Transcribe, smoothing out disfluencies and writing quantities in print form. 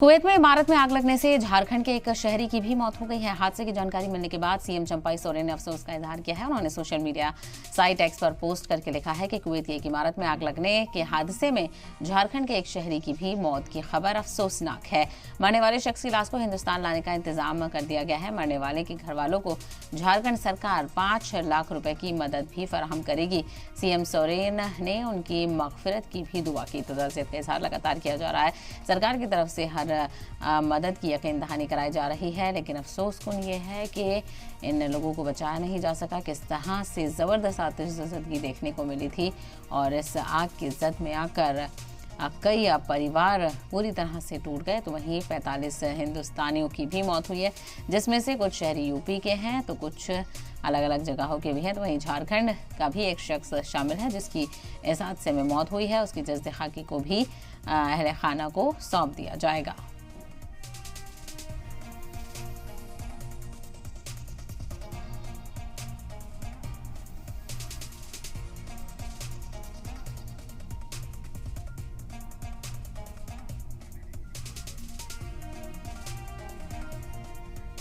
Kuwait में इमारत में आग लगने से झारखंड के एक शहरी की भी मौत हो गई है। हादसे की जानकारी मिलने के बाद सीएम चंपाई सोरेन ने अफसोस का इजहार किया है। उन्होंने सोशल मीडिया साइट एक्स पर पोस्ट करके लिखा है कि कुवैत की एक इमारत में आग लगने के हादसे में झारखंड के एक शहरी की भी मौत की खबर अफसोसनाक है। मरने वाले शख्स की लाश को हिंदुस्तान लाने का इंतजाम कर दिया गया है। मरने वाले के घर वालों को झारखंड सरकार 5 लाख रुपए की मदद भी फराहम करेगी। सीएम सोरेन ने उनकी मगफिरत की भी दुआ की। तो ताज़ियत का इजहार लगातार किया जा रहा है। सरकार की तरफ से हर मदद की यकीन दहानी कराई जा रही है, लेकिन अफसोसकुन ये है कि इन लोगों को बचाया नहीं जा सका। किस तरह से ज़बरदस्त आतिशबाज़ी देखने को मिली थी और इस आग की जद में आकर कई परिवार पूरी तरह से टूट गए। तो वहीं 45 हिंदुस्तानियों की भी मौत हुई है, जिसमें से कुछ शहरी यूपी के हैं तो कुछ अलग अलग जगहों के भी हैं। तो वहीं झारखंड का भी एक शख्स शामिल है जिसकी इस हादसे में मौत हुई है। उसकी जज्द खाकी को भी अहले खाना को सौंप दिया जाएगा।